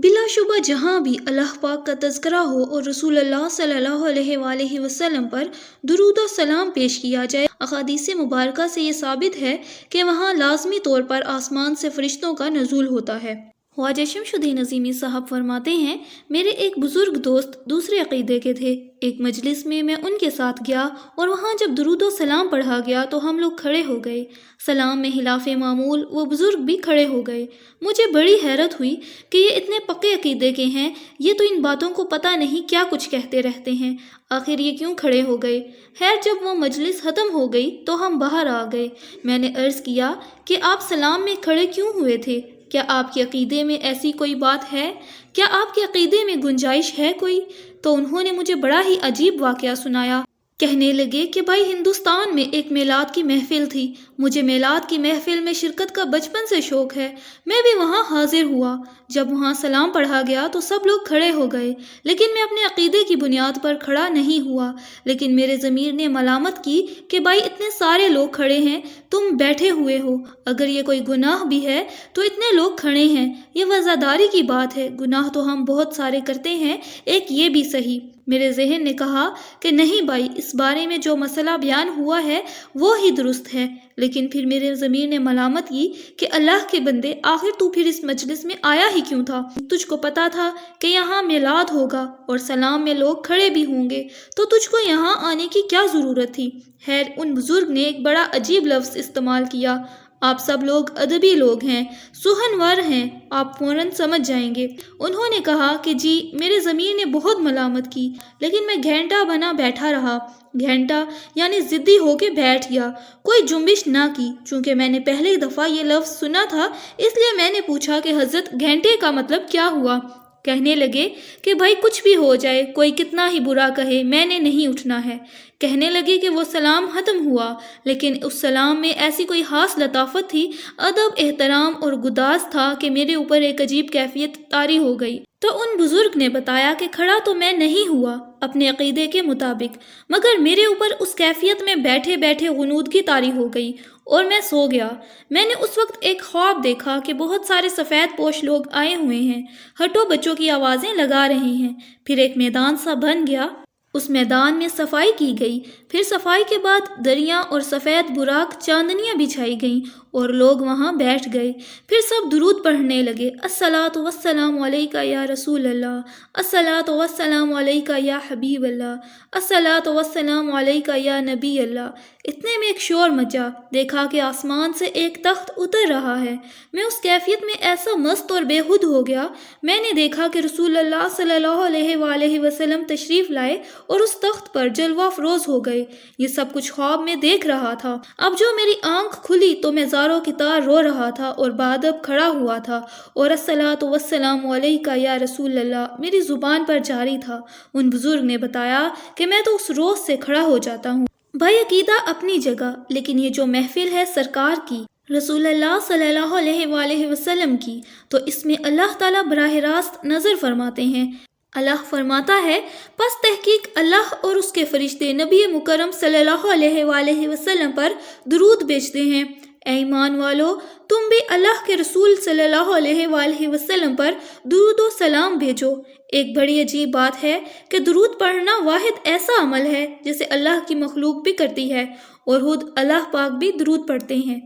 بلا شبہ جہاں بھی اللہ پاک کا تذکرہ ہو اور رسول اللہ صلی اللہ علیہ وآلہ وسلم پر درود و سلام پیش کیا جائے، احادیث مبارکہ سے یہ ثابت ہے کہ وہاں لازمی طور پر آسمان سے فرشتوں کا نزول ہوتا ہے۔ خواجہ شمس الدین عظیمی صاحب فرماتے ہیں، میرے ایک بزرگ دوست دوسرے عقیدے کے تھے۔ ایک مجلس میں ان کے ساتھ گیا اور وہاں جب درود و سلام پڑھا گیا تو ہم لوگ کھڑے ہو گئے۔ سلام میں خلاف معمول وہ بزرگ بھی کھڑے ہو گئے۔ مجھے بڑی حیرت ہوئی کہ یہ اتنے پکے عقیدے کے ہیں، یہ تو ان باتوں کو پتہ نہیں کیا کچھ کہتے رہتے ہیں، آخر یہ کیوں کھڑے ہو گئے؟ خیر جب وہ مجلس ختم ہو گئی تو ہم باہر آ گئے۔ میں نے عرض کیا کہ آپ سلام میں کھڑے کیوں ہوئے تھے؟ کیا آپ کے عقیدے میں ایسی کوئی بات ہے؟ کیا آپ کے عقیدے میں گنجائش ہے کوئی؟ تو انہوں نے مجھے بڑا ہی عجیب واقعہ سنایا۔ کہنے لگے کہ بھائی ہندوستان میں ایک میلاد کی محفل تھی، مجھے میلاد کی محفل میں شرکت کا بچپن سے شوق ہے، میں بھی وہاں حاضر ہوا۔ جب وہاں سلام پڑھا گیا تو سب لوگ کھڑے ہو گئے، لیکن میں اپنے عقیدے کی بنیاد پر کھڑا نہیں ہوا۔ لیکن میرے ضمیر نے ملامت کی کہ بھائی اتنے سارے لوگ کھڑے ہیں، تم بیٹھے ہوئے ہو، اگر یہ کوئی گناہ بھی ہے تو اتنے لوگ کھڑے ہیں، یہ وزاداری کی بات ہے، گناہ تو ہم بہت سارے کرتے ہیں، ایک یہ بھی صحیح۔ میرے ذہن نے کہا کہ نہیں بھائی، اس بارے میں جو مسئلہ بیان ہوا ہے وہ ہی درست ہے، لیکن پھر میرے ضمیر نے ملامت کی کہ اللہ کے بندے، آخر تو پھر اس مجلس میں آیا ہی کیوں تھا؟ تجھ کو پتا تھا کہ یہاں میلاد ہوگا اور سلام میں لوگ کھڑے بھی ہوں گے، تو تجھ کو یہاں آنے کی کیا ضرورت تھی؟ خیر ان بزرگ نے ایک بڑا عجیب لفظ استعمال کیا، آپ سب لوگ ادبی لوگ ہیں، سخنور ہیں، آپ فوراً سمجھ جائیں گے۔ انہوں نے کہا کہ جی، میرے ضمیر نے بہت ملامت کی، لیکن میں گھنٹہ بنا بیٹھا رہا، گھنٹہ یعنی ضدی ہو کے بیٹھ گیا، کوئی جنبش نہ کی۔ چونکہ میں نے پہلی دفعہ یہ لفظ سنا تھا اس لیے میں نے پوچھا کہ حضرت گھنٹے کا مطلب کیا ہوا؟ کہنے لگے کہ بھائی کچھ بھی ہو جائے، کوئی کتنا ہی برا کہے، میں نے نہیں اٹھنا ہے۔ کہنے لگے کہ وہ سلام ختم ہوا، لیکن اس سلام میں ایسی کوئی خاص لطافت تھی، ادب، احترام اور گداز تھا کہ میرے اوپر ایک عجیب کیفیت طاری ہو گئی۔ تو ان بزرگ نے بتایا کہ کھڑا تو میں نہیں ہوا اپنے عقیدے کے مطابق، مگر میرے اوپر اس کیفیت میں بیٹھے بیٹھے غنودگی طاری ہو گئی اور میں سو گیا۔ میں نے اس وقت ایک خواب دیکھا کہ بہت سارے سفید پوش لوگ آئے ہوئے ہیں، ہٹو بچوں کی آوازیں لگا رہے ہیں، پھر ایک میدان سا بن گیا، اس میدان میں صفائی کی گئی، پھر صفائی کے بعد دریاں اور سفید براق چاندنیاں بچھائی گئیں اور لوگ وہاں بیٹھ گئے، پھر سب درود پڑھنے لگے، الصلاۃ والسلام علیکہ یا رسول اللہ، الصلاۃ والسلام علیکہ یا حبیب اللہ، الصلاۃ والسلام علیکہ یا نبی اللہ۔ اتنے میں ایک شور مچا، دیکھا کہ آسمان سے ایک تخت اتر رہا ہے۔ میں اس کیفیت میں ایسا مست اور بے خود ہو گیا، میں نے دیکھا کہ رسول اللہ صلی اللہ علیہ وآلہ وسلم تشریف لائے اور اس تخت پر جلوہ افروز ہو گئے۔ یہ سب کچھ خواب میں دیکھ رہا تھا۔ اب جو میری آنکھ کھلی تو میں زاروں کی طرح رو رہا تھا اور بادب کھڑا ہوا تھا، اور الصلاۃ والسلام علیکہ یا رسول اللہ میری زبان پر جاری تھا۔ ان بزرگ نے بتایا کہ میں تو اس روز سے کھڑا ہو جاتا ہوں۔ بھائی عقیدہ اپنی جگہ، لیکن یہ جو محفل ہے سرکار کی، رسول اللہ صلی اللہ علیہ وآلہ وسلم کی، تو اس میں اللہ تعالیٰ براہ راست نظر فرماتے ہیں۔ اللہ فرماتا ہے، پس تحقیق اللہ اور اس کے فرشتے نبی مکرم صلی اللہ علیہ وآلہ وسلم پر درود بھیجتے ہیں۔ اے ایمان والو، تم بھی اللہ کے رسول صلی اللہ علیہ وآلہ وسلم پر درود و سلام بھیجو۔ ایک بڑی عجیب بات ہے کہ درود پڑھنا واحد ایسا عمل ہے جسے اللہ کی مخلوق بھی کرتی ہے، اور خود اللہ پاک بھی درود پڑھتے ہیں۔